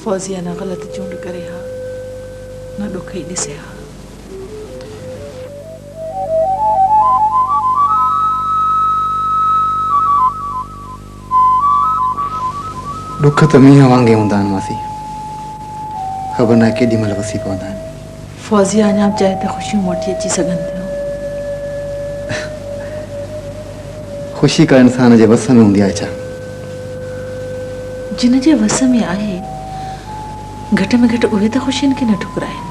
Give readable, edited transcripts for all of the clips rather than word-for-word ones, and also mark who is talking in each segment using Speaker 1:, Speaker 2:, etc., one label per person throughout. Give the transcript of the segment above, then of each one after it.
Speaker 1: फौजिया ना ग़लति चूंड करे हा न ॾुख ई ॾिसे हा।
Speaker 2: ॾुख त मींहं वांगे हूंदा आहिनि मासी, ख़बर न आहे केॾी महिल वसी पवंदा आहिनि।
Speaker 1: फौजिया अञा बि चाहे त ख़ुशियूं मोटी अची सघनि थियूं।
Speaker 2: ख़ुशी का इंसान जे वस में हूंदी आहे छा?
Speaker 1: जिन जे वस में आहे घटि में घटि उहे त ख़ुशियुनि खे न ठुकराइनि।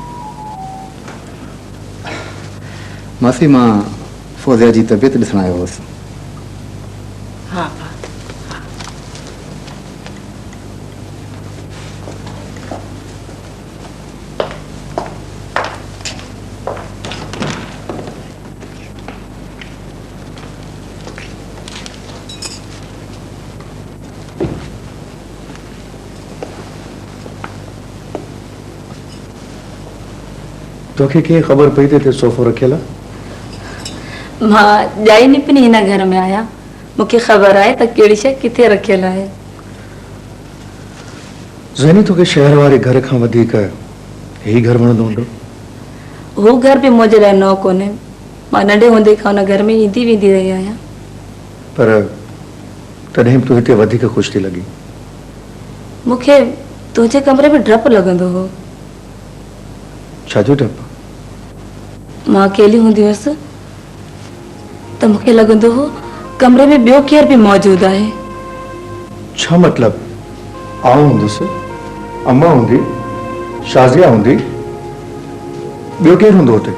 Speaker 2: मासी मां फौजिया जी तबियत ॾिसण आयो हुअसि।
Speaker 1: हा
Speaker 3: तोखे कीअं ख़बर पई ते सोफ़ो रखियल आहे?
Speaker 4: मां ॼाई निपनी हिन घर में आया, मूंखे ख़बर आहे त कहिड़ी शइ किथे रखियल आहे।
Speaker 3: ज़ैनी तोखे शहर वारे घर खां वधीक ही घर वणंदो हूंदो?
Speaker 4: हू घर बि मुंहिंजे लाइ नओं कोन्हे, मां नंढे हूंदे खां हुन घर में ईंदी वेंदी रही आहियां।
Speaker 3: पर तॾहिं बि तूं हिते वधीक ख़ुशि थी लॻी।
Speaker 4: मूंखे तुंहिंजे कमरे में डपु लॻंदो हो।
Speaker 3: छाजो डपु?
Speaker 4: मां अकेली हूंदी हुअसि त मूंखे लॻंदो हो कमरे में ॿियो केरु बि मौजूदु आहे।
Speaker 3: छा मतिलब? आऊं हूंदुसि, अम्मा हूंदी, शाज़िया हूंदी, ॿियो केरु हूंदो हुते?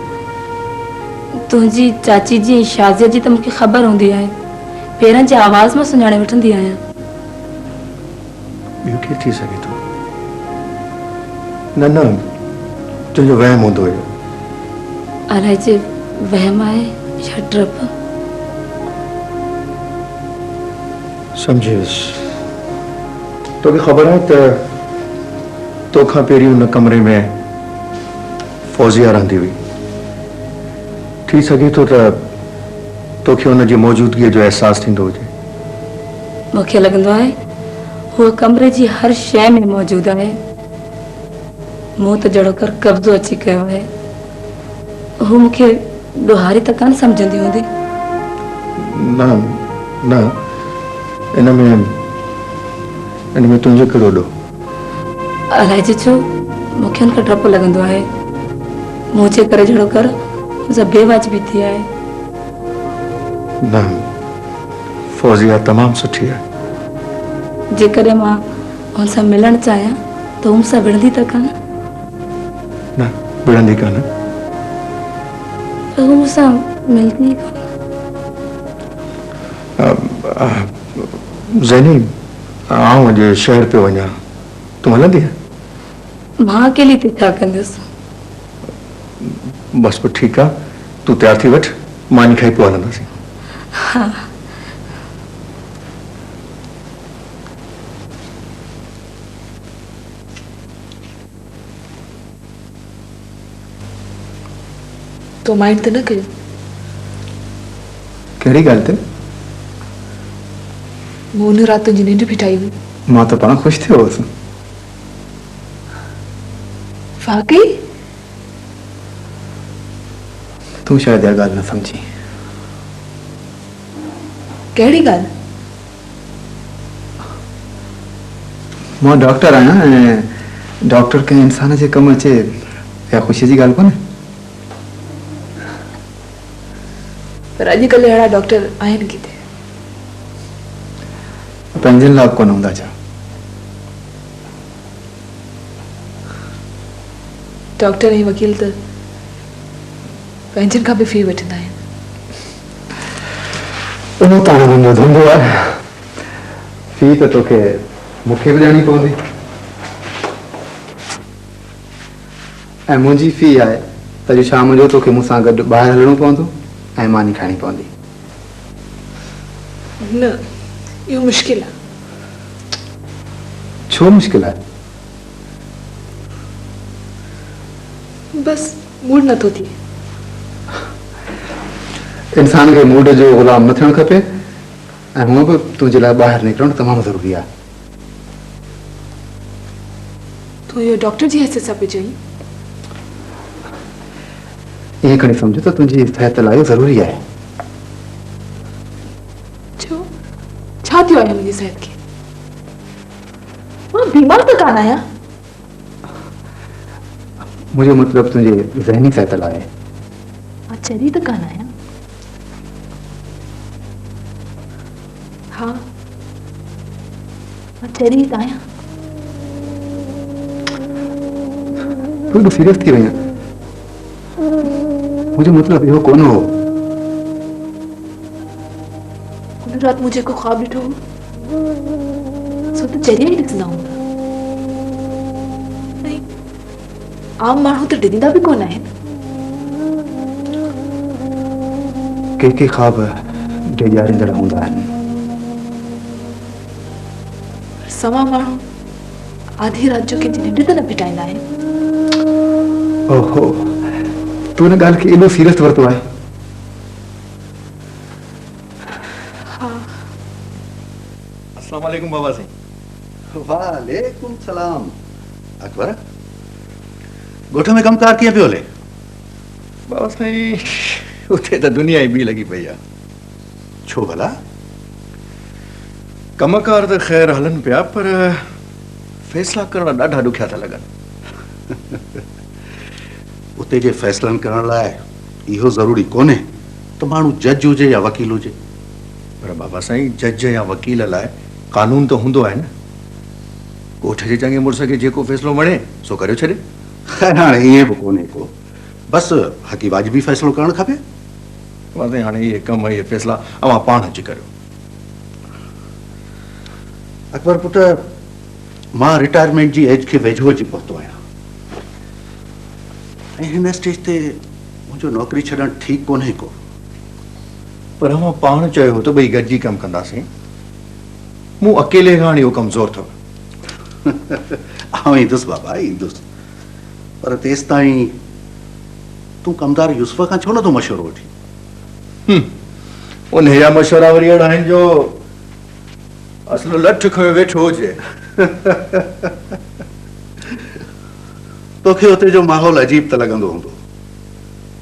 Speaker 4: तुंहिंजी चाची जी शाज़िया जी त मूंखे ख़बर हूंदी आहे, पेरनि जे आवाज़ मां सुञाणे वठंदी आहियां।
Speaker 3: ॿियो केरु थी सघे थो? न न, तुंहिंजो वहम हूंदो हुयो।
Speaker 4: अलाए जे वहम आहे या डपु।
Speaker 3: समझियुसि। तोखे ख़बर आहे त तोखां पहिरीं हुन कमरे में फौजिया रहंदी हुई। थी सघे थो त तोखे हुन जी मौजूदगीअ जो अहसासु थींदो हुजे।
Speaker 4: मूंखे लॻंदो आहे हूअ कमरे जी हर शइ में मौजूदु आहे। मूं त जहिड़ो कर कब्ज़ो अची कयो आहे। हू मूंखे ॾोहारी त कान सम्झंदी हूंदी।
Speaker 3: न न, इन में तुंहिंजो कहिड़ो ॾोह?
Speaker 4: अलाए जे छो मूंखे हुन खां डपु लॻंदो आहे। मूं जे करे जहिड़ो कर मुंहिंसां बेवाजिबी थी आहे।
Speaker 3: न, फौजिया तमामु सुठी आहे।
Speaker 4: जेकॾहिं मां हुन सां मिलणु चाहियां त हू मूंसां विढ़ंदी त कान?
Speaker 3: न, विढ़ंदी कान।
Speaker 4: हू मूंसां मिलंदी कान।
Speaker 3: ज़ैनी, आऊं अॼु शहर पियो वञा, तूं हलंदी?
Speaker 4: मां अकेली ते छा कंदसि?
Speaker 3: बसि पोइ ठीकु आहे, तूं तयारु थी वठ, मानी खाई पोइ हलंदासीं।
Speaker 4: हा।
Speaker 1: तो माइंड त न कयो?
Speaker 2: कहिड़ी ॻाल्हि ते?
Speaker 1: मूं उन राति तुंहिंजी निंड फिटाई हुई।
Speaker 2: मां त पाण ख़ुशि थियो हुअसि।
Speaker 1: वाकई?
Speaker 2: तूं शायदि इहा ॻाल्हि न सम्झी।
Speaker 1: कहिड़ी ॻाल्हि?
Speaker 2: मां डॉक्टर आहियां ऐं डॉक्टर कंहिं इंसान जे कमु अचे, इहा ख़ुशी जी ॻाल्हि कोन्हे।
Speaker 1: पर अॼुकल्ह अहिड़ा डॉक्टर आहिनि किथे?
Speaker 2: पंहिंजनि लाइ कोन हूंदा छा?
Speaker 1: डॉक्टर ऐं वकील त पंहिंजनि खां बि फी वठंदा आहिनि।
Speaker 2: उहो त हाणे मुंहिंजो धंधो आहे, फी त तोखे मूंखे बि ॾियणी पवंदी। ऐं मुंहिंजी फी आहे त अॼु शाम जो तोखे मूंसां गॾु ॿाहिरि हलणो पवंदो ऐं मानी खाइणी पवंदी।
Speaker 1: न, इहो मुश्किल आहे।
Speaker 2: छो मुश्किल आहे?
Speaker 1: बस मूड नथो थिए।
Speaker 2: इंसान खे मूड जो ग़ुलाम न थियणु खपे ऐं हूअं बि तुंहिंजे लाइ ॿाहिरि निकिरणु तमामु ज़रूरी आहे।
Speaker 5: तो ये डॉक्टर जी ऐसे सब चई
Speaker 2: ये खणी समझो तो तुझी सेहत लाइ जरूरी है।
Speaker 5: छो छा थियो आहे मुंहिंजी सेहत खे? मां बीमार त कान आहियां।
Speaker 2: मुझे मतलब तुझे जहनी सेहत लाइ।
Speaker 5: मां चरी त कान आहियां। हाँ मां चरी त आहियां।
Speaker 2: तू तो सीरियस थी वही। मुझे मतलब इहो कोन हो।
Speaker 5: उन रात मुझे को ख्वाब ॾिठो सो त चरिया ई ॾिसंदा हूंदा। ऐं आम माण्हू त ॾिसंदा बि कोन आहिनि।
Speaker 2: के ख्वाब डेजारींदड़ हूंदा आहिनि।
Speaker 5: सवा माण्हू आधी रात जो कंहिंजी निंड त न फिटाईंदा आहिनि।
Speaker 2: ओहो तू हिन ॻाल्हि खे एॾो सीरियस वरितो आहे।
Speaker 3: अस्सलाम वालेकुम बाबा साईं।
Speaker 6: वालेकुम सलाम। अकबर गोठ में कमकार कीअं पियो हले?
Speaker 3: बाबा साईं उते त दुनिया ई ॿी लॻी पई आहे।
Speaker 6: छो भला?
Speaker 3: कमकार त ख़ैर हलन पिया पर फैसला करण ॾाढा ॾुखिया था लॻनि।
Speaker 6: उते जे फैसलनि करण लाइ इहो ज़रूरी कोन्हे त माण्हू जज हुजे या वकील हुजे।
Speaker 3: पर बाबा साईं जज या वकील लाइ कानून त हूंदो आहे न। कोठ जे चङे मुड़ुस खे जेको फ़ैसिलो वणे सो करे छॾे।
Speaker 6: ख़ैर हाणे ईअं बि कोन्हे को, बसि हक़ी वाजिबी फ़ैसिलो करणु खपे।
Speaker 3: बाबा साईं हाणे इहे कम इहे फ़ैसिला अवां पाण अची करियो।
Speaker 6: अकबर पुट मां रिटायरमेंट जी एज खे वेझो अची पहुतो आहियां ऐं हिन स्टेज ते मुंहिंजो नौकरी छॾणु ठीकु कोन्हे को।
Speaker 3: पर अवां पाण चयो हो त ॿई गॾिजी कमु कंदासीं। मूं अकेले खां हाणे इहो कमज़ोर अथव।
Speaker 6: आउं ईंदुसि बाबा ईंदुसि, पर तेसि ताईं तूं कमदार यूसुफ खां छो नथो मशवरो वठी?
Speaker 3: उन जा मशवरा वरी अहिड़ा आहिनि जो असलो लठ खयो वेठो हुजे।
Speaker 6: तोखे उते जो माहौल अजीब त लॻंदो हूंदो,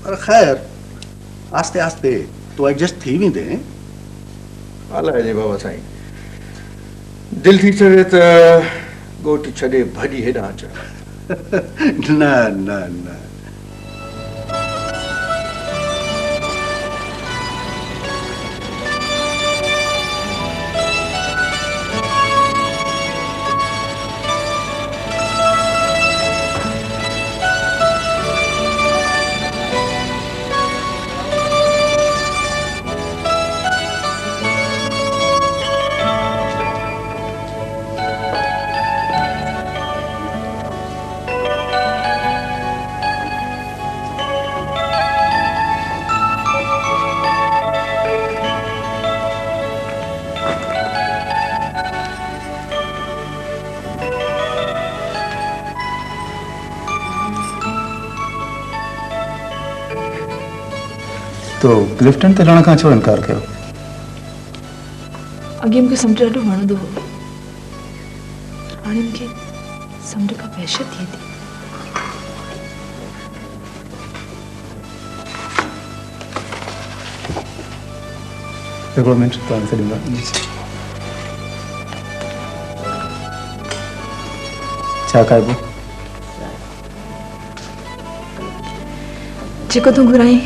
Speaker 6: पर ख़ैर आस्ते आस्ते तूं एडजस्ट थी वेंदे।
Speaker 3: अलाए जे बाबा साईं दिलि थी चवे त ॻोठ छॾे भॼी हेॾां अचां।
Speaker 6: न न न
Speaker 2: तो क्लिफ्टन ते लहण खां छो इनकार कयो?
Speaker 5: अॻे मूंखे समुंड ॾाढो वणंदो हो, हाणे मूंखे समुंड खां वहशत थिए थी।
Speaker 2: हिकिड़ो मिंट तव्हां खे ॾींदा। छा खाइबो?
Speaker 5: जेको तूं घुराई।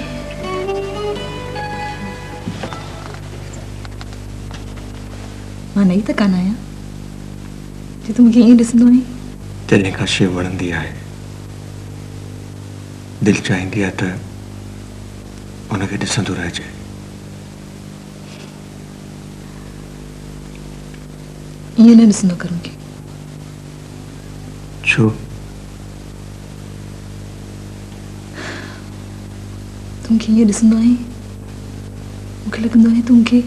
Speaker 1: मां नई त कान आहियां जे तूं मूंखे ईअं ॾिसंदो आहीं।
Speaker 3: जॾहिं का शइ वणंदी आहे दिलि चाहींदी आहे त उनखे ॾिसंदो रहिजे।
Speaker 1: ईअं न ॾिसंदो कर मूंखे।
Speaker 3: छो?
Speaker 1: तूं मूंखे ईअं ॾिसंदो आहीं मूंखे लॻंदो आहे तूं मूंखे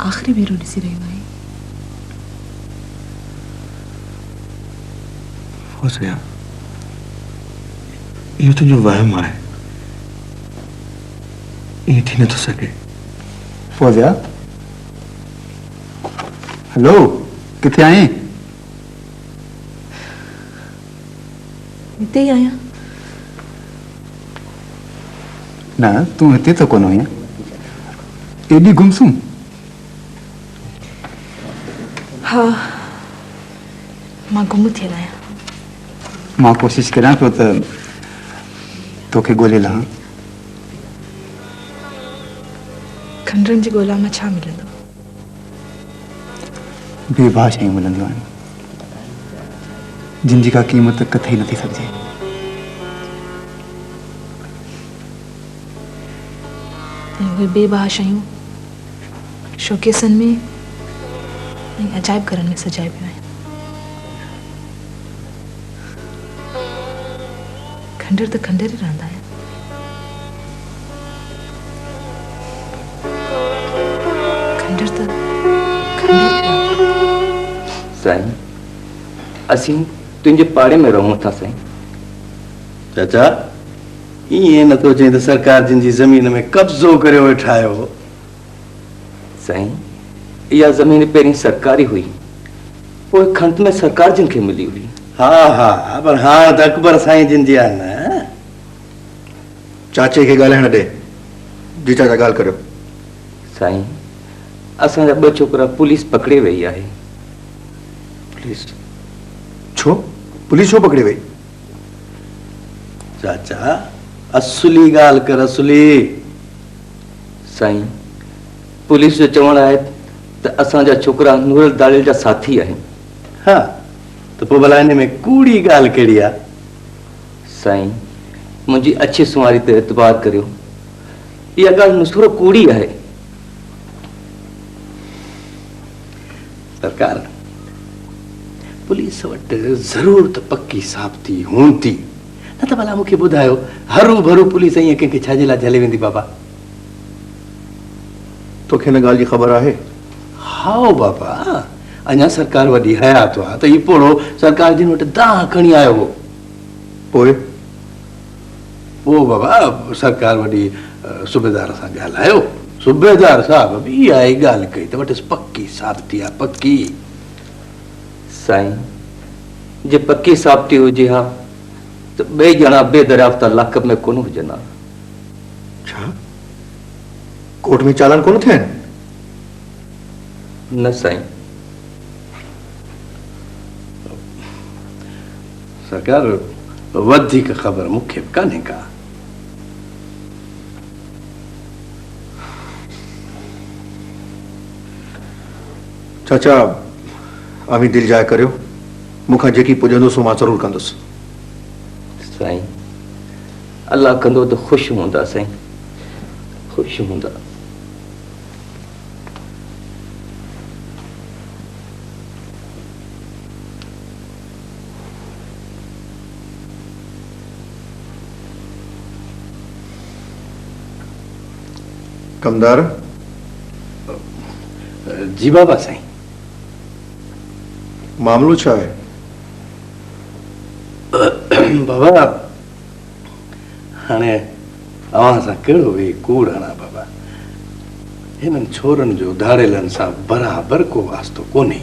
Speaker 1: आख़िरी भेरो ॾिसी रहियो आहीं।
Speaker 3: फौजिया इहो तुंहिंजो वहम आहे, ईअं थी नथो सघे।
Speaker 2: फौजिया हेलो, किथे आहीं?
Speaker 5: हिते ई आहियां।
Speaker 2: न तूं हिते त कोन हुईं, एॾी गुमसुम।
Speaker 5: हा, मां गुम थियल आहियां।
Speaker 2: मां कोशिशि करियां पियो त तोखे ॻोल्हे लहां।
Speaker 5: खंडरनि जी ॻोल्हा में छा मिलंदो?
Speaker 2: बेबाह शयूं मिलंदियूं आहिनि, जिन जी का क़ीमत किथे ई नथी सघिजे।
Speaker 5: ऐं उहे बेबाह शयूं शोकेसनि में ऐं अजाइब घरनि में सजाए पियूं आहिनि। खंडर त खंडर ई रहंदा आहिनि। खंडर त खंडर ई रहंदा आहिनि।
Speaker 7: साईं, असीं तुंहिंजे पाड़े में रहूं था साईं।
Speaker 6: चाचा, ईअं नथो चई त सरकार जिन जी ज़मीन में कब्ज़ो करे वेठा आहियो।
Speaker 7: साईं, इहा ज़मीन पहिरीं सरकारी हुई, पोइ खंत में सरकार जिन खे मिली हुई।
Speaker 6: हा हा, पर हाणे त अकबर साईं जिन जी आहे न।
Speaker 3: चाचे खे ॻाल्हाइण ॾे। जी चाचा ॻाल्हि करियो।
Speaker 7: साईं, असांजा 2 छोकिरा पुलिस पकड़े वई आहे।
Speaker 3: पुलिस छो? पुलिस छो पकड़ी वई?
Speaker 6: चाचा, असुली ॻाल्हि कर, असुली।
Speaker 7: साईं, पुलिस जो चवणु आहे त असांजा छोकिरा नूरल दाड़ियल जा साथी आहिनि।
Speaker 6: हा, त पोइ भला हिन में कूड़ी ॻाल्हि कहिड़ी आहे?
Speaker 7: साईं, मुंहिंजी अछी सुवारी ते एतबार करियो, इहा ॻाल्हि मुसुरो कूड़ी आहे।
Speaker 6: सरकार, पुलिस वटि ज़रूर त पकी साबिती हूंदी, न त भला मूंखे ॿुधायो, हरू भरू पुलिस ईअं कंहिंखे छाजे लाइ झले वेंदी बाबा?
Speaker 3: तोखे हिन ॻाल्हि जी ख़बर आहे?
Speaker 6: हाओ बाबा, अञा सरकार वॾी हयात आहे त ही पोड़ो सरकार जिन वटि दाह खणी आयो हो।
Speaker 3: पोइ
Speaker 6: बाबा सरकार वॾी सूबेदार सां ॻाल्हायो। सूबेदार साहब बि इहा ई ॻाल्हि कई त वटि पकी साबिती आहे, पकी।
Speaker 7: साईं, जे पकी साबिती हुजे हा त 2 ॼणा बेदरियाफ़्ता लाकअप में कोन हुजनि हा।
Speaker 3: छा कोर्ट में चालान कोन थिया आहिनि?
Speaker 7: न साईं।
Speaker 6: सरकार, वधीक ख़बर मूंखे बि कान्हे का।
Speaker 3: चाचा, अमी दिल जाए करियो। मूंखां जेकी पुॼंदो सो मां ज़रूरु कंदुसि।
Speaker 7: साईं, अल्लाह कंदो त ख़ुशि हूंदा साईं, ख़ुशि हूंदा।
Speaker 3: कमदार।
Speaker 6: जी बाबा साईं।
Speaker 3: मामलो छा आहे?
Speaker 6: बाबा, हाणे अव्हां सां कहिड़ो वेही कूड़ हणा बाबा। हिननि छोरनि जो धाड़ेलनि सां बराबरि को वास्तो कोन्हे।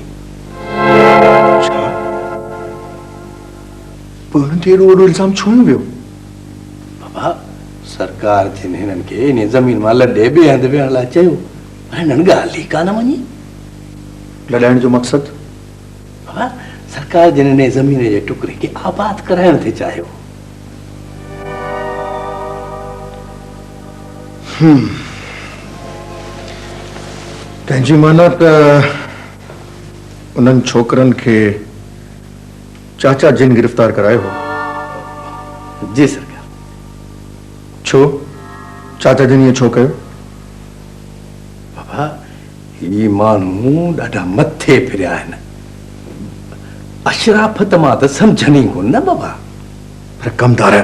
Speaker 3: छा? पोइ हुननि ते एॾो वॾो इल्ज़ाम छो वियो?
Speaker 6: बाबा, सरकार जिन हिननि खे इन ज़मीन मां लॾे ॿिए हंधि विहण लाइ चयो, हिननि ॻाल्हि ई कान मञी।
Speaker 3: लॾाइण जो मक़सदु?
Speaker 6: बाबा, सरकार जिन इन ज़मीन जे टुकड़े खे आबाद कराइण थे चाहियो।
Speaker 3: तंहिंजी माना त उन्हनि छोकरनि खे चाचा जिन गिरफ़्तार करायो हो?
Speaker 6: जी सरकार।
Speaker 3: छो? चाचा जिन ईअं छो कयो?
Speaker 6: बाबा, ही माण्हू ॾाढा मथे फिरिया आहिनि। अशराफत मां त सम्झनि ई कोन न बाबा।
Speaker 3: पर कमदार,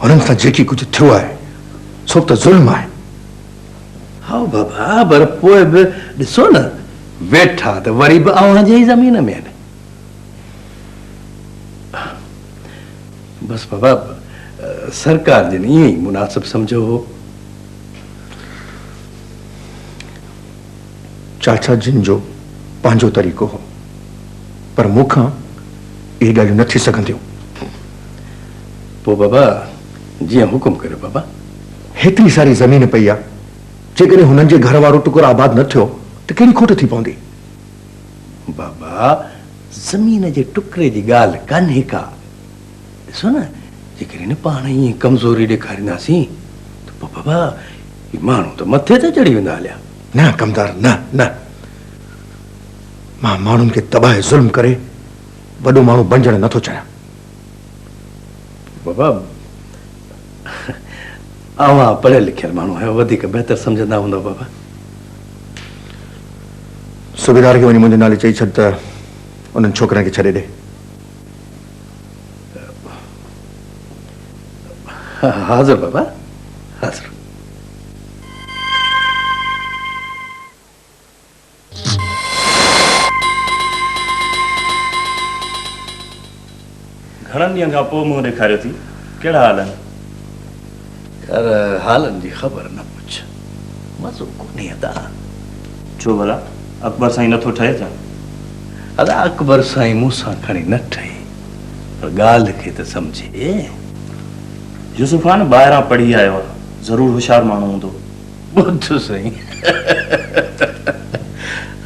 Speaker 3: हुननि सां जेकी कुझु थियो आहे सो त ज़ुल्म आहे।
Speaker 6: हा बाबा, पर पोइ बि ॾिसो न, वेठा त वरी बि अव्हां जे ई ज़मीन में आहिनि। बसि बाबा, सरकार जिन ईअं ई मुनासिब सम्झो हो।
Speaker 3: चाचा जिन जो पंहिंजो तरीक़ो हो, पर मूंखां इहे ॻाल्हियूं न थी सघंदियूं।
Speaker 6: पो बाबा जी हुकुम करे बाबा।
Speaker 3: हेतरी सारी ज़मीन पई आहे, जेकॾहिं हुननि जे घर वारो टुकुर आबाद न थियो त कहिड़ी खोट थी पवंदी?
Speaker 6: बाबा ज़मीन जे टुकरे जी ॻाल्हि कान्हे का। ॾिसो न, जेकॾहिं न पाण ईअं कमज़ोरी ॾेखारींदासीं त पोइ बाबा माण्हू त मथे ते चढ़ी वेंदा हलिया।
Speaker 3: न कमदार, न न, मां माण्हुनि खे तबाह ज़ुल्म करे वॾो माण्हू बणजण नथो चाहियां।
Speaker 6: बाबा अवां पढ़ियल लिखियल माण्हू आहियो, वधीक बहितर सम्झंदा हूंदव बाबा।
Speaker 3: सूबेदार खे वञी मुंहिंजे नाले चई छॾ त उन्हनि छोकिरनि खे छॾे ॾे।
Speaker 6: हाज़िर बाबा, हाज़िर।
Speaker 8: घणनि ॾींहंनि खां पोइ मुंहुं ॾेखारियो थी, कहिड़ा हाल आहिनि?
Speaker 6: यार हालनि जी ख़बर न पुछ, मज़ो कोन्हे अदा।
Speaker 8: छो भला अकबर साईं नथो ठहे छा?
Speaker 6: अदा अकबर साईं मूंसां खणी न ठहे, पर ॻाल्हि खे त सम्झे।
Speaker 8: यूसुफ खान ॿाहिरां पढ़ी आयो आहे, ज़रूरु होशियारु माण्हू हूंदो।
Speaker 6: ॿुध साईं,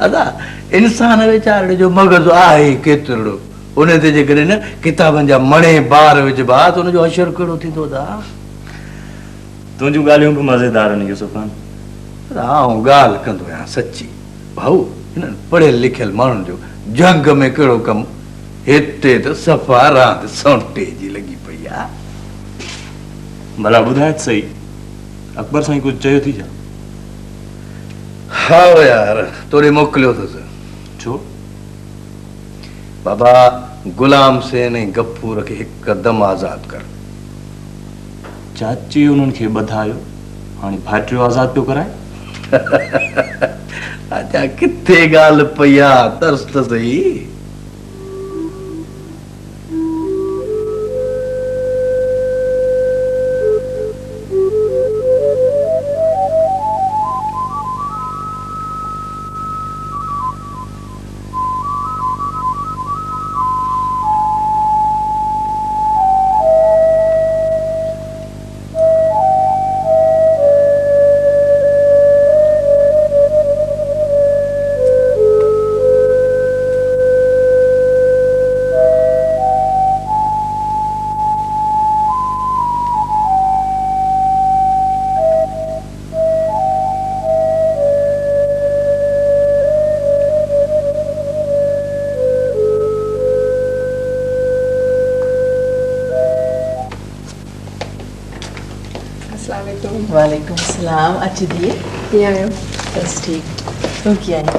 Speaker 6: अदा इंसान वीचारे जो मग़ज़ आहे केतिरो, उन ते जेकॾहिं न किताबनि जा मणे ॿार विझबा त उनजो असरु कहिड़ो थींदो अदा?
Speaker 8: तुंहिंजूं ॻाल्हियूं बि मज़ेदार आहिनि यूसुफ खान।
Speaker 6: आउं ॻाल्हि कंदो आहियां सची भाऊ, हिननि पढ़ियल लिखियल माण्हुनि जो जंग में कहिड़ो कमु? हिते त सफ़ा रांदि सौंटे जी लॻी पई आहे।
Speaker 8: भला ॿुधाए त सही, अकबर साईं कुझु चयो थी छा?
Speaker 6: हा यार, तोड़े मोकिलियो अथसि।
Speaker 8: छो?
Speaker 6: बाबा गुलाम सेन ऐं गफूर खे हिकदमि आज़ादु कर।
Speaker 8: चाची उन्हनि खे ॿधायो, हाणे भाइटियो आज़ादु पियो कराए।
Speaker 6: अच्छा किथे ॻाल्हि पई आहे, तरस त सही।
Speaker 9: वालेकुम सलाम। अच्छी दिए
Speaker 1: ये आयो।
Speaker 9: बस ठीक, तू क्या है?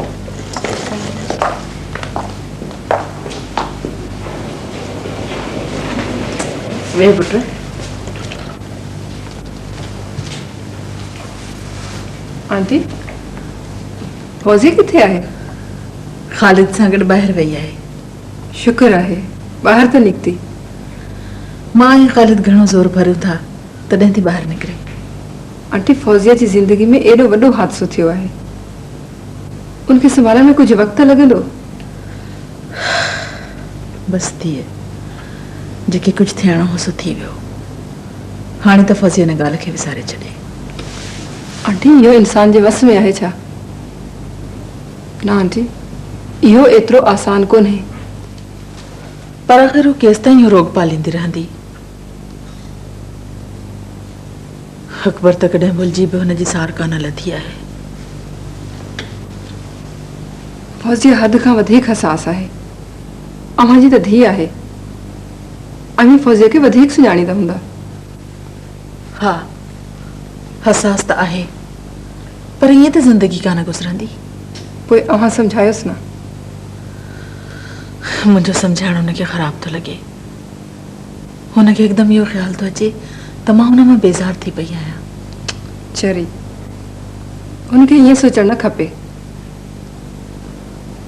Speaker 9: वे पुत्र
Speaker 1: आंटी फौजी किथे आहे?
Speaker 9: खालिद सां गॾु ॿाहिरि वई आहे।
Speaker 1: शुक्र आहे ॿाहिरि त निकिती।
Speaker 9: मां ऐं खालिद घणो ज़ोर भरियो था तॾहिं थी ॿाहिरि निकिरे।
Speaker 1: आंटी फौजिया जी ज़िंदगी में एॾो वॾो हादसो थियो आहे, उनखे संभालण में कुझु वक़्तु लॻंदो।
Speaker 9: बसि थिए, जेके कुझु थियणो हो सो थी वियो। हाणे त फौजी हिन ॻाल्हि खे विसारे छॾे।
Speaker 1: आंटी इहो इंसान जे वस में आहे छा? न आंटी, इहो एतिरो आसान कोन्हे।
Speaker 9: पर आख़िर हू केसि ताईं इहो रोग पालींदी रहंदी? अकबर त कॾहिं भुलिजी बि हुनजी सार कान लथी आहे।
Speaker 1: फौजी हद खां वधीक हसास आहे। अव्हां जी त धीउ आहे, अव्हीं फौजीअ खे वधीक सुञाणींदा हूंदा।
Speaker 9: हा, हसास त आहे, पर ईअं त ज़िंदगी कान गुज़रंदी।
Speaker 1: पोइ अव्हां सम्झायोसि न।
Speaker 9: मुंहिंजो सम्झाइण हुनखे ख़राब थो लॻे। हुनखे हिकदमि इहो ख़्यालु थो अचे त मां हुन मां बेज़ार थी पई आहियां।
Speaker 1: चरी, हुनखे ईअं सोचणु न खपे।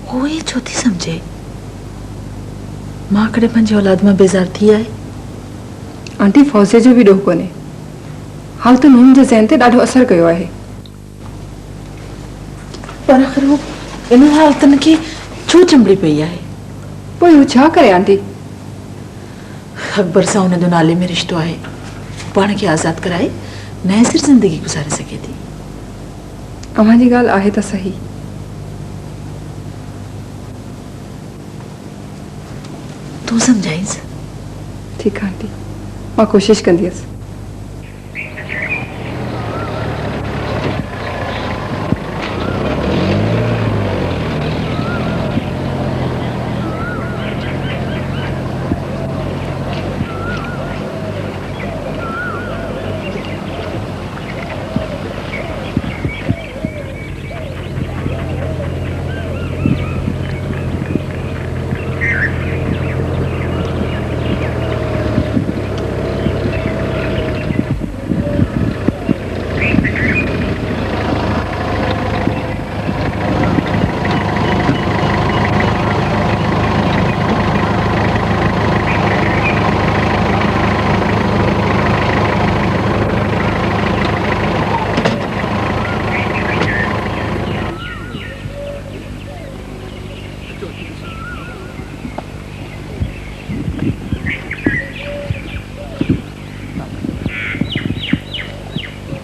Speaker 9: हू इहे छो थी सम्झे? मां कॾहिं पंहिंजी औलाद मां बेज़ार थी आहे?
Speaker 1: आंटी फौजीअ जो बि ॾोह कोन्हे। हाल त हुननि जे ज़हन ते ॾाढो असरु कयो आहे।
Speaker 9: पर आख़िर हू इन हालतुनि खे छो चिंबड़ी पई आहे?
Speaker 1: पोइ हू छा करे आंटी?
Speaker 9: अकबर सां हुन जो नाले में रिश्तो आहे, पाण खे आज़ाद कराए नए सिर ज़िंदगी गुज़ारे सघे थी।
Speaker 1: अव्हां जी ॻाल्हि आहे त सही,
Speaker 9: तूं सम्झाईंसि।
Speaker 1: ठीकु आहे आंटी, मां कोशिशि कंदीअसि।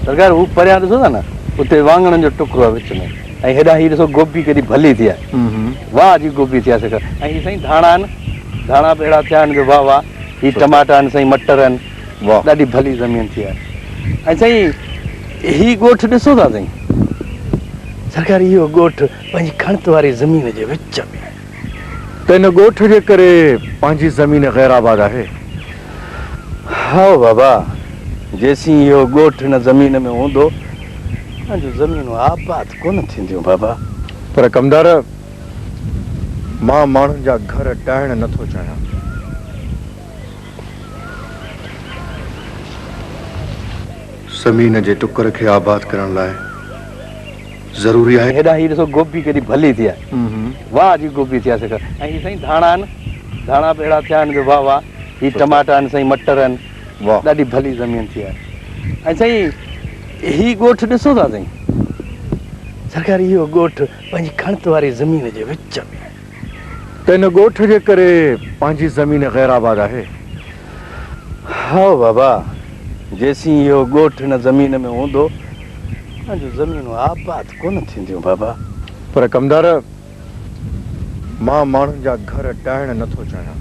Speaker 6: सरकार हू परियां ॾिसो था न, उते वाङणनि जो टुकड़ो आहे विच में, ऐं हेॾां हीअ ॾिसो गोभी केॾी भली थी आहे, वाह जी गोभी थी आहे सरकार। ऐं हीअ साईं धाणा आहिनि, धाणा बि अहिड़ा थिया आहिनि जो वाह वाह। हीअ टमाटा आहिनि साईं, मटर आहिनि, ॾाढी भली ज़मीन थी आहे। ऐं साईं हीअ ॻोठ ॾिसो था साईं, सरकार इहो ॻोठ पंहिंजी खणत वारी ज़मीन जे विच में आहे।
Speaker 3: त हिन ॻोठ जे करे पंहिंजी ज़मीन गैर आबाद आहे?
Speaker 6: हा बाबा, जेसीं इहो ॻोठ हिन ज़मीन में हूंदो, पंहिंजूं ज़मीनूं आबाद कोन थींदियूं बाबा।
Speaker 3: पर कमदार, मां माण्हुनि जा घर ॾाइण नथो चाहियां। ज़मीन जे टुकर खे आबाद करण लाइ ज़रूरी आहे।
Speaker 6: हेॾां हीअ ॾिसो गोभी केॾी भली थी आहे, वाह जी गोभी थी आहे सरकार। ऐं हीअ साईं धाणा आहिनि, धाणा बि अहिड़ा थिया आहिनि जो वाह वाह। हीअ टमाटा आहिनि साईं, मटर आहिनि, ॾाढी भली ज़मीन थी आहे। ऐं साईं हीअ ॻोठ ॾिसो था साईं, सरकार इहो ॻोठ पंहिंजी खणत वारी ज़मीन जे विच में आहे।
Speaker 3: त हिन ॻोठ जे करे पंहिंजी ज़मीन गैर आबाद आहे?
Speaker 6: हा बाबा, जेसीं इहो ॻोठ हिन ज़मीन में हूंदो, पंहिंजूं ज़मीनूं आबाद कोन थींदियूं बाबा।
Speaker 3: पर कमदार, मां माण्हुनि जा घर ॾाइण नथो चाहियां।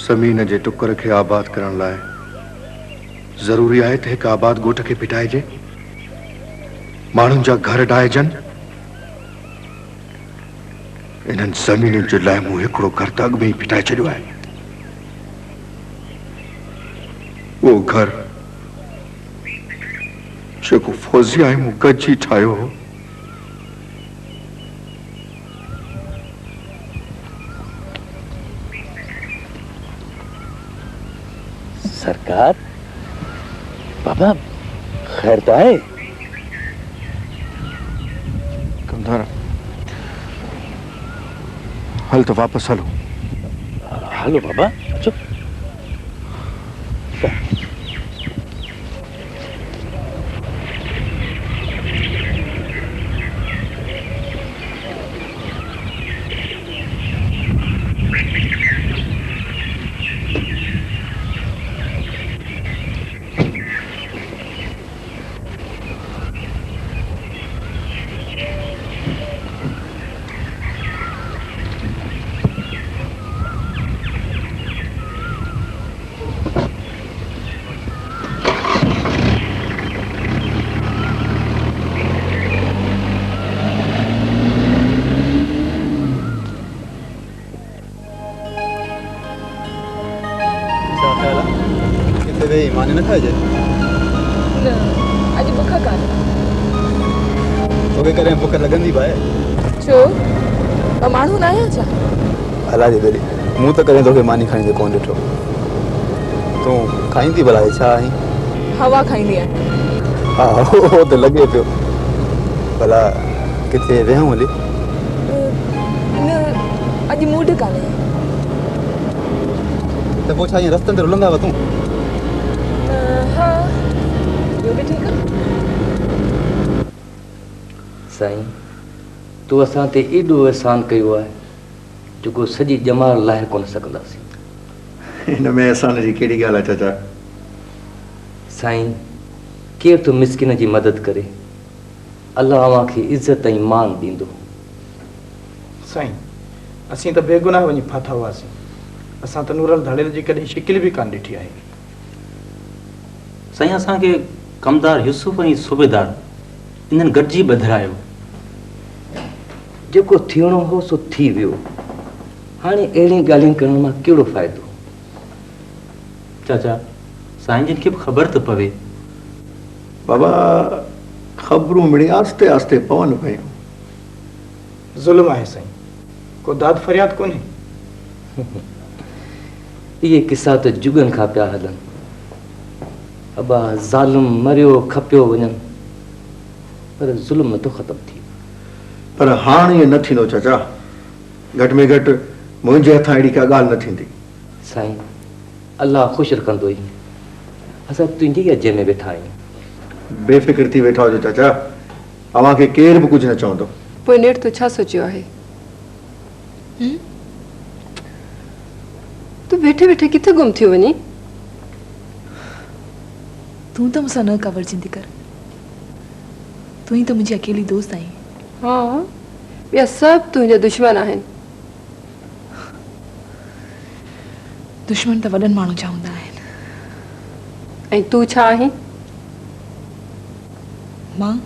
Speaker 3: ज़मीन जे टुकर खे आबाद करण लाइ ज़रूरी आहे त हिकु आबाद ॻोठ खे फिटाइजे, माण्हुनि जा घर ॾाइजनि। इन्हनि ज़मीनुनि जे लाइ मूं हिकिड़ो घर त अॻु में ई फिटाए छॾियो आहे। उहो घर जेको फौजिया आहे मूं गॾिजी ठाहियो हो।
Speaker 6: सरकार बाबा खैर तो है?
Speaker 3: कमदार, हल तो वापस हलो।
Speaker 6: हलो बाबा, अचो।
Speaker 2: माने न खाइजे
Speaker 5: अॼु बुख कान्हे।
Speaker 2: तोखे कॾहिं बुख लॻंदी भाई?
Speaker 5: छो मां माण्हू न आहियां छा?
Speaker 2: अला जे बेरी, मूं त कॾहिं तोखे मानी खाईंदे कोन ॾिठो। तूं खाईंदी भला छा आहीं?
Speaker 5: हवा खाईंदी आहियां।
Speaker 2: हा हो त लॻे पियो। भला किथे विहूं हली?
Speaker 5: अॼु मूड कान्हे।
Speaker 2: त पोइ छा ईअं रस्तनि ते रुलंदा हुआ तूं?
Speaker 5: हा, ॿियो बि ठीकु आहे।
Speaker 7: साईं, तूं असां ते एॾो एहसान कयो आहे, जेको सॼी ॼमाइण लाइ कोन सघंदासीं।
Speaker 3: हिन में अहसान जी कहिड़ी ॻाल्हि आहे चाचा?
Speaker 7: साईं, केरु तो मिसकिन जी मदद करे, अल्लाह अव्हां खे इज़त ऐं मान ॾींदो।
Speaker 10: साईं, असीं त बेगुनाह वञी फाथा हुआसीं। असां त नूरल धड़ेल जी कॾहिं शिकिल बि कान ॾिठी आहे।
Speaker 11: साईं, असांखे कमदार यूसुफ ऐं सूबेदार इन्हनि गॾिजी ॿधायो।
Speaker 7: जेको थियणो हो सो थी वियो। हाणे अहिड़ी ॻाल्हियूं करण मां कहिड़ो फ़ाइदो?
Speaker 11: चाचा, साईं जिन खे बि ख़बर त पवे।
Speaker 3: बाबा, ख़बरूं मिड़ी आस्ते आस्ते पवनि पियूं।
Speaker 10: ज़ुल्म आहे साईं, को दाद फरियाद कोन्हे।
Speaker 7: इहे किसा त जुगनि खां पिया हलनि। अबा ज़ालिम मरियो खपियो वञनि, पर ज़ुल्म नथो ख़तमु थी।
Speaker 3: पर हाणे ईअं न थींदो चाचा। घटि में घटि मुंहिंजे हथां अहिड़ी का ॻाल्हि न थींदी।
Speaker 7: साईं, अल्लाह ख़ुशि रखंदो ई। असां तुंहिंजी अजे में वेठा आहियूं।
Speaker 3: बेफ़िक्र थी वेठा हुजो चाचा, अव्हां खे केरु बि कुझु न चवंदो।
Speaker 1: पोइ नेठ तो छा सोचियो आहे? तूं वेठे वेठे किथे गुम थियो वञी?
Speaker 5: तूं त मूंसां न कावड़जंदी कर। तूं ई त मुंहिंजी अकेली दोस्त आहीं।
Speaker 1: हाँ, ॿिया सभु तुंहिंजा दुश्मन आहिनि।
Speaker 5: दुश्मन त वॾनि माण्हू जा हूंदा आहिनि।
Speaker 1: ऐं तूं छा आहीं?
Speaker 5: मां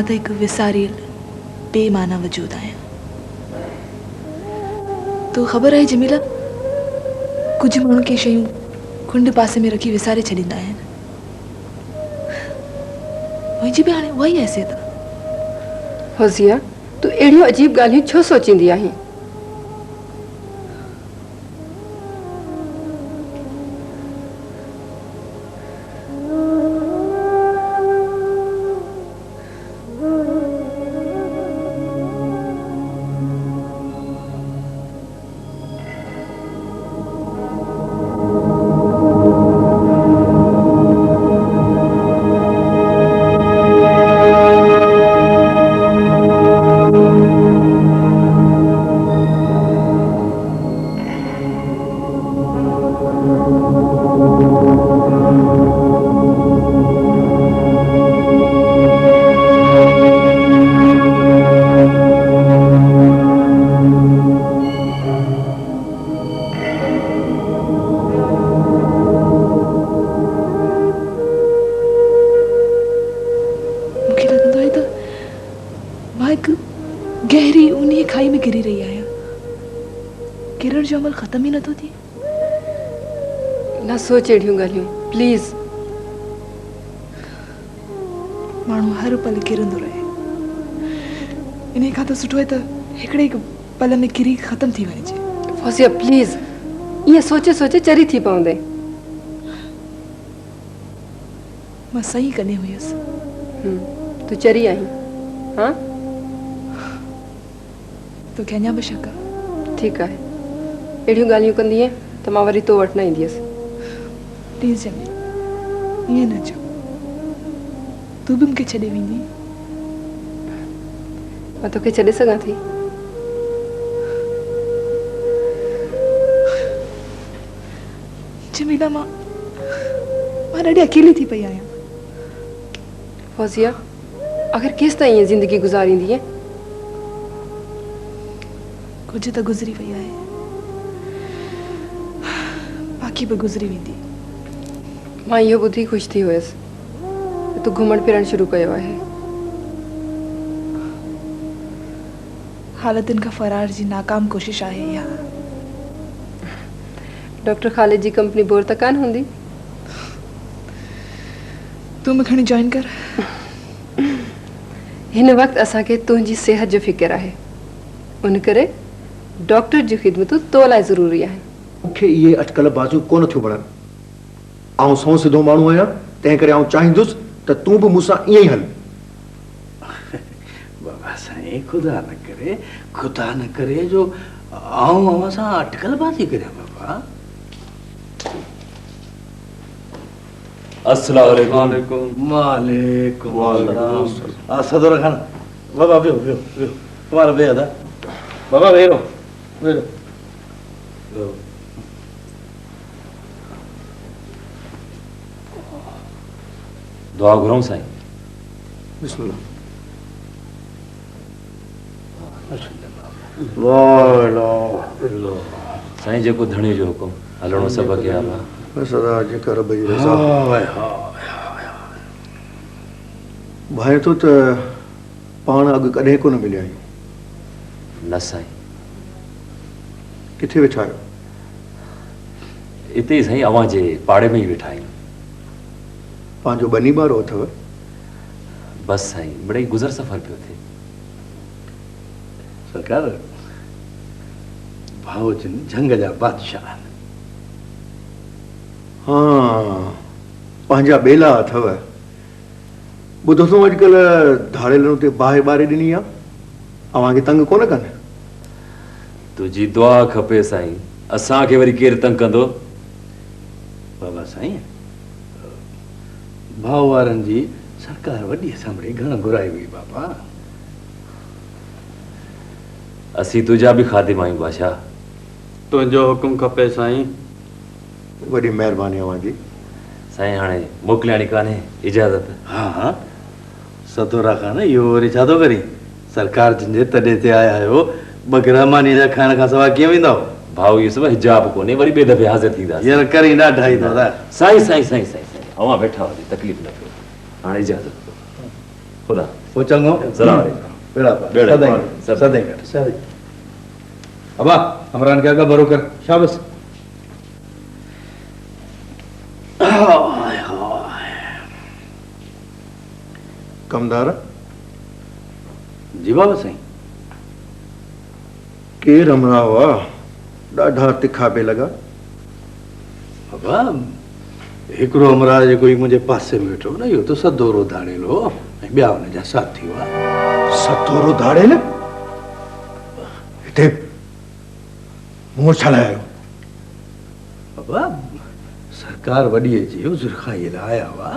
Speaker 5: त हिकु विसारियल बेमाना वजूद आहियां। तो ख़बर आहे जमीला, कुझु माण्हू के शयूं कुंड पासे में रखी विसारे छॾींदा आहिनि। मुंहिंजी बि हाणे उहा ई हैसियत आहे।
Speaker 1: फौजिया, तूं अहिड़ियूं अजीब ॻाल्हियूं छो सोचींदी आहीं?
Speaker 5: गहरी उन्हीं खाई में गिरी रही आया। किरण जो अमल खत्म ही न तो थी।
Speaker 1: ना सोच अड़ियूं ॻाल्हियूं प्लीज।
Speaker 5: माण्हू हर पल किरंदो रहे, इन खां त सुठो आहे त हिकिड़े हिकु पल में किरी ख़त्म थी वञे।
Speaker 1: फौजिया प्लीज, ईअं सोचे सोचे चरी थी पवंदे।
Speaker 5: मां सही कॾहिं हुयसि।
Speaker 1: तूं चरी आहीं? हाँ,
Speaker 5: तोखे अञा बि शक आहे? ठीकु आहे,
Speaker 1: अहिड़ियूं ॻाल्हियूं कंदीअ त मां वरी तो वटि न ईंदीअसि।
Speaker 5: प्लीज़ जमी, ईअं न चओ। तूं बि मूंखे छॾे वेंदी?
Speaker 1: मां तोखे छॾे सघां थी?
Speaker 5: जमीला, मां ॾाढी अकेली थी पई आहियां।
Speaker 1: फौजिया, आख़िर केसि ताईं ईअं ज़िंदगी गुज़ारींदीअ?
Speaker 5: कुझु त गुज़री वई आहे, बाक़ी बि गुज़री वेंदी।
Speaker 1: मां इहो ॿुधी ख़ुशि थी हुयसि त तूं घुमण फिरण शुरू कयो आहे।
Speaker 5: हालतुनि खां फ़रार जी नाकाम कोशिश आहे इहा।
Speaker 1: डॉक्टर ख़ालिद जी कंपनी बोर त कान हूंदी?
Speaker 5: तूं मूंखे खणी जॉइन कर।
Speaker 1: हिन वक़्तु असांखे तुंहिंजी सिहत जो फ़िक्र आहे, उन करे डॉक्टर जी ख़िदमतूं तो लाइ ज़रूरी आहिनि।
Speaker 3: मूंखे इहे अटकल बाज़ू कोन थियूं वणनि। आउं सौ सिधो माण्हू आहियां, तंहिं करे आउं चाहींदुसि त तूं बि मूंसां ईअं ई हल।
Speaker 6: बाबा साईं, खुदा न करे जो आउं अव्हां सां अटकलबाज़ी करियां। बाबा
Speaker 8: अस्सलाम वालेकुम।
Speaker 6: वालेकुम सदर खान। बाबा वियो वियो वियो। तुम्हारा भैया था बाबा वेरो वेरो
Speaker 12: दुआ घुरूं साईं।
Speaker 3: बिस्मिल्लाह।
Speaker 12: साईं जेको धणी जो हुकुम हलणो सभु अॻियां आला।
Speaker 3: सदा जेका रब जी रज़ा। भाई तो त पाण अॻु कॾहिं कोन मिलिया आहियूं।
Speaker 12: न साईं।
Speaker 3: किथे वेठा आहियो?
Speaker 12: हिते ई साईं अवां जे पाड़े में ई वेठा आहियूं।
Speaker 3: पंहिंजो बनी ॿारो अथव?
Speaker 12: बस साईं मिड़ई गुज़र सफ़र पियो थिए।
Speaker 6: सरकार भाऊ जन झंग जा बादशाह।
Speaker 3: हाँ पंहिंजा बेला अथव। ॿुधो तो अॼुकल्ह धाड़ेलनि ते बाहि ॿारे ॾिनी आहे। अव्हांखे तंग कोन कनि?
Speaker 12: तुंहिंजी दुआ खपे साईं। असांखे वरी केरु तंग कंदो?
Speaker 6: बाबा साईं भाऊ वारनि जी सरकार वॾी सामने घण घुराई हुई बाबा।
Speaker 12: असीं तुंहिंजा बि ख़ादिम आहियूं बादशाह।
Speaker 7: तुंहिंजो हुकुम खपे साईं।
Speaker 3: वॾी महिरबानी अव्हांजी।
Speaker 12: साईं हाणे मोकिलियाणी कान्हे इजाज़त।
Speaker 6: हाँ हाँ सतोरा खान इहो वरी छा थो करी? सरकार जिन तॾे ते आया आहियो बग़ैर मानी जा खाइण खां सवाइ कीअं वेंदव?
Speaker 12: भाऊ इहो सभु हिजाब कोन्हे वरी ॿिए दफ़े हाज़िर थींदा।
Speaker 6: यार करी ॾाढा ई दादा।
Speaker 12: साईं साईं साईं साईं साईं अवां वेठा हुजे तकलीफ़ न कयो। हाणे इजाज़त ख़ुदा
Speaker 6: पोइ चङो
Speaker 12: सलाम
Speaker 6: सदाई अबा हमरान क्या बरो कर शाबाश।
Speaker 3: कमदार
Speaker 6: जी बाबा साईं।
Speaker 3: केर हमरा हुआ? ॾाढा तिखा पे लॻा।
Speaker 6: बाबा हिकिड़ो हमरा जेको मुंहिंजे पासे में वेठो न इहो त सदोरो धाड़ेलो ऐं ॿिया हुनजा साथी हुआ।
Speaker 3: सतोरो धाड़ेल? हिते मुंहुं छा लाहियो?
Speaker 6: बाबा सरकार वॾीअ जी उज़र खां इहे आया हुआ।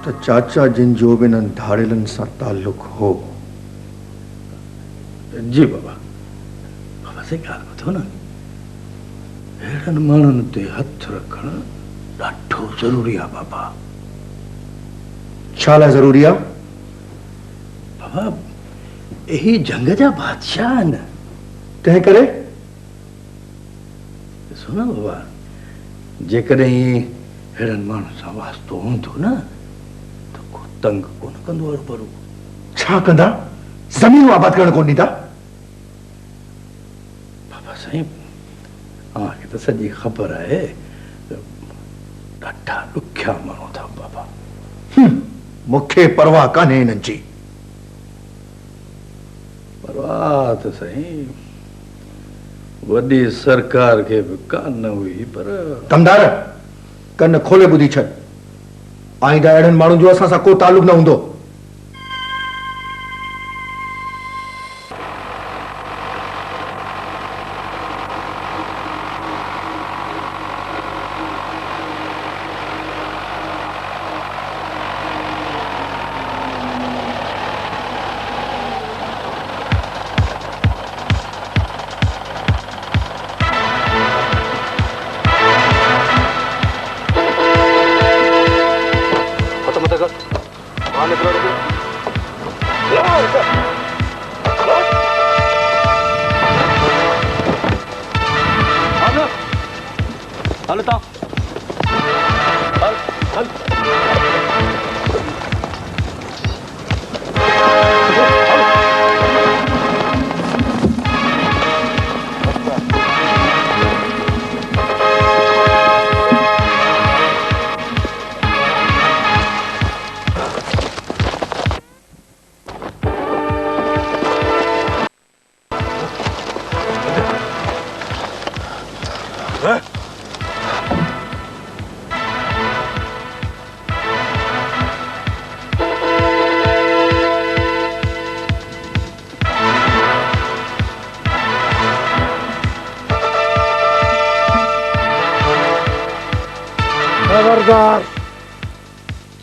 Speaker 3: त चाचा जिन जो बि इन्हनि धाड़ेलनि सां ताल्लुक हो।
Speaker 6: जी बाबा। बाबा से ॻाल्हि ॿुधो न अहिड़नि माण्हुनि ते हथ रखणु ॾाढो ज़रूरी आहे बाबा।
Speaker 3: छा लाइ ज़रूरी आहे?
Speaker 6: बाबा यही जंग जा बादशाह आहिनि।
Speaker 3: तंहिं करे
Speaker 6: ॾिसो न बाबा जेकॾहिं अहिड़नि माण्हुनि सां वास्तो हूंदो न त को तंग कोन कंदो अड़बड़ो।
Speaker 3: छा कंदा? ज़मीन आबाद करणु कोन ॾींदा?
Speaker 6: बाबा साईं तव्हांखे त सॼी ख़बर आहे ॾाढा ॾुखिया माण्हू अथव बाबा।
Speaker 3: मूंखे परवाह कान्हे हिननि जी।
Speaker 6: परवाह त साईं वॾी सरकार खे बि कान हुई पर
Speaker 3: कमदार कन खोले ॿुधी छॾ। आईंदा अहिड़नि माण्हुनि जो असां सां को तालुक न हूंदो।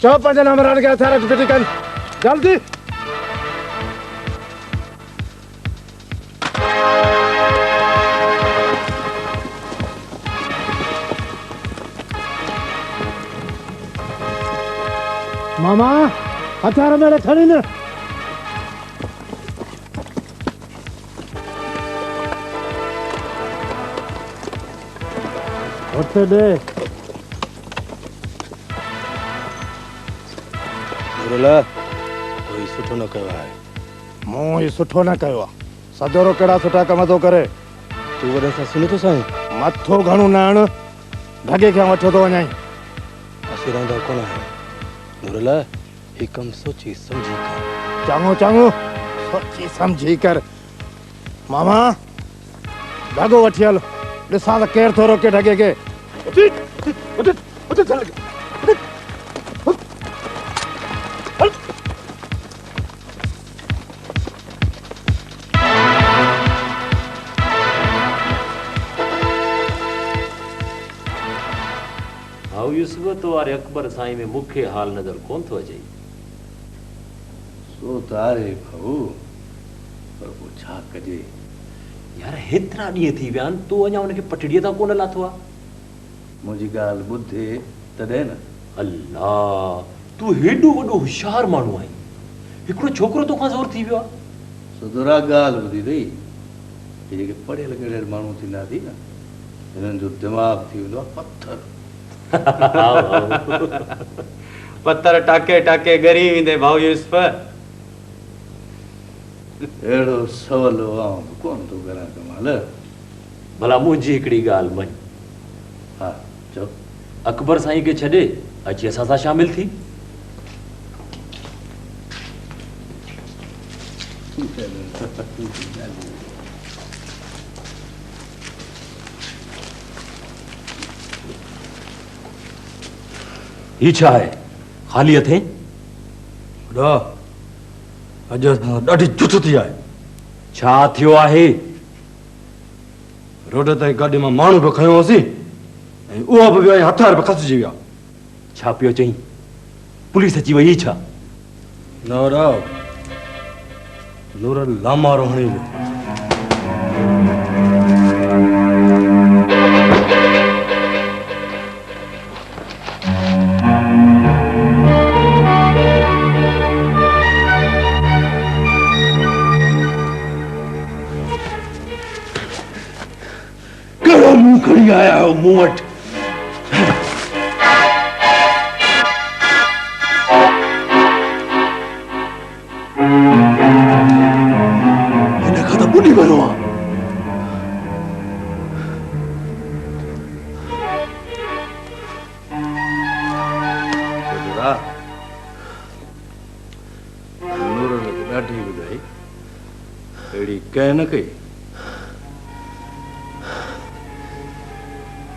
Speaker 13: चओ पंहिंजे नंबरनि खे हथियार फिटी कनि जल्दी। मामा हथियार मेरे खड़ी न। उठते दे।
Speaker 3: गुरुला कोई सुठो न कयो आहे।
Speaker 13: मूं ही सुठो न कयो आहे। सदोरो कहिड़ा सुठा कम थो करे।
Speaker 3: तूं वॾे सां सुनो थो साईं।
Speaker 13: मथो घणो न हण ढगे खे वठो थो वञाई।
Speaker 3: असीं रहंदा कोन आहियूं गुरुला। ही कम सोची समझी कर।
Speaker 13: चङो चङो सोची समझी कर। मामा ढगो वठी हल ॾिसां त केरु थो रोके ढगे खे।
Speaker 12: भाऊ यूसुफ तो वारे अकबर साईं में मुख्य हाल नजर कोन थो अचे।
Speaker 6: सो त आहे भाऊ, पर पोइ छा कजे।
Speaker 12: यार हेतिरा ॾींहं थी विया आहिनि, तूं अञा हुनखे पटड़ीअ तां कोन लाथो आहे।
Speaker 6: मुंहिंजी ॻाल्हि ॿुधे तॾहिं न।
Speaker 12: अल्लाह, तूं हेॾो वॾो होशियार माण्हू आहीं, हिकिड़ो छोकिरो तोखां ज़ोर थी वियो आहे।
Speaker 6: सुधरा ॻाल्हि ॿुधी अथई। हे जेके पढ़ियल गढ़ियल माण्हू थींदा थी न, हिननि जो दिमाग़ थी वेंदो आहे पत्थर।
Speaker 7: पत्थर टाके टाके ॻरी वेंदे भाऊ यूसुफ।
Speaker 6: अहिड़ो सवलो आऊं कोन थो करां कमाल।
Speaker 12: भला मुंहिंजी हिकिड़ी ॻाल्हि मञ।
Speaker 6: हा चओ।
Speaker 12: अकबर साईं खे छॾे अची असां सां शामिल थी। ही छा आहे? ख़ाली हथें?
Speaker 3: अॼु ॾाढी जुठ थी आहे।
Speaker 12: छा थियो आहे?
Speaker 3: रोड ताईं गाॾी मां माण्हू बि खयों होसीं ऐं उहो बि वियो ऐं हथियार बि खसिजी विया।
Speaker 12: छा पियो चई? पुलिस अची वई छा?
Speaker 3: न वॾा, नूर लामारो हणी वियो।
Speaker 6: मुंह खड़ी आया हो मुंह वट। हिन खां त ॿुॾी वञो आहे। नूर ॾाढी ॿुधाई, अहिड़ी कंहिं न कई।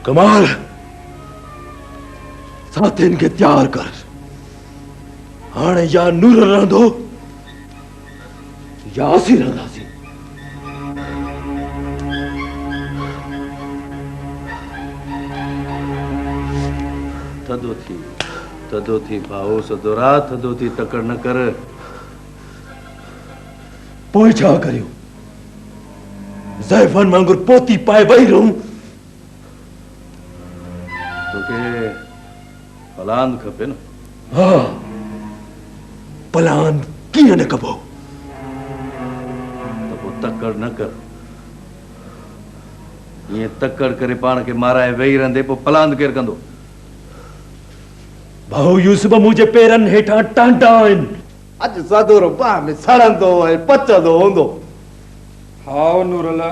Speaker 6: कमाल, साथियुनि खे तैयार कर। हाणे या नूर रहंदो या असीं रहंदासीं। थधो थी भाऊ सदोरा, थधो थी तकड़ न कर। पोइ छा करियो? ज़ैफ़न वांगुरु पोती पाए वेही रहूं? प्लान खपे न। हाँ, प्लान कीअं न कबो? त पोइ तकड़ न कर। ईअं तकड़ करे पाण खे माराए वेही रहंदे पोइ प्लान केरु कंदो?
Speaker 12: भाऊ यूसुफ मुंहिंजे पेरनि हेठां टांटा आहिनि।
Speaker 13: अॼु सदोरो बाहि में सड़ंदो ऐं पचंदो हूंदो। हा नूरला,